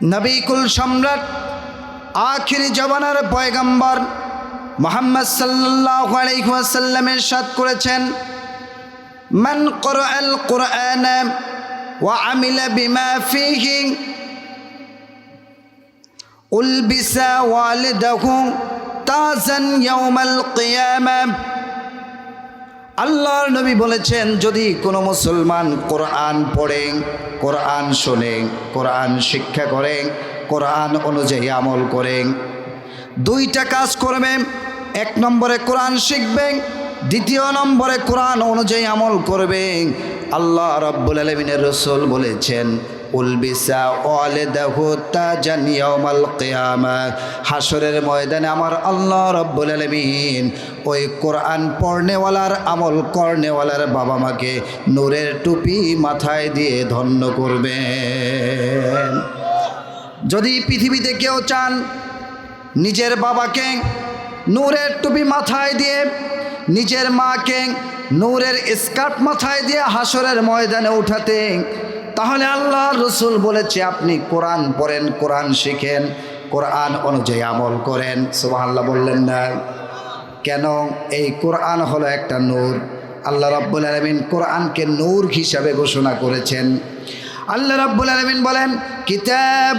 নবীকুল সম্রাট আখিরি জমানার পয়গম্বর মুহাম্মদ সাল্লাল্লাহু আলাইহি ওয়াসাল্লাম ইরশাদ করেছেন, মান ক্বরাআল কুরআন ওয়া আমিলা বিমা ফীহি উলবিসা ওয়ালিদাহু তাজান ইয়াউমাল কিয়ামাহ। আল্লাহর নবী বলেছেন, যদি কোনো মুসলমান কোরআন পড়ে, কোরআন শোনে, কোরআন শিক্ষা করে, কোরআন অনুযায়ী আমল করে, দুইটা কাজ করবে। এক নম্বরে কোরআন শিখবে, দ্বিতীয় নম্বরে কোরআন অনুযায়ী আমল করবে। আল্লাহ রাব্বুল আলামিনের রাসূল বলেছেন, উলবিসা ওয়ালিদাহু তাজান ইয়াউমাল কিয়ামাহ। হাসরের ময়দানে আমার আল্লাহ রাব্বুল আলামিন ওই কোরআন পড়নেওয়ালার, আমল করনেওয়ালার বাবা মাকে নূরের টুপি মাথায় দিয়ে ধন্য করবেন। যদি পৃথিবীতে কেউ চান নিজের বাবাকে নূরের টুপি মাথায় দিয়ে, নিজের মাকে নূরের স্কার্ট মাথায় দিয়ে হাসরের ময়দানে উঠাতে, তাহলে আল্লাহর রাসূল বলেছে, আপনি কোরআন পড়েন, কোরআন শিখেন, কোরআন অনুযায়ী আমল করেন। সুবহানাল্লাহ বললেন না? কেন? এই কোরআন হলো একটা নূর। আল্লাহ রাব্বুল আলামিন কোরআনকে নূর হিসাবে ঘোষণা করেছেন। আল্লাহ রাব্বুল আলামিন বলেন, কিতাব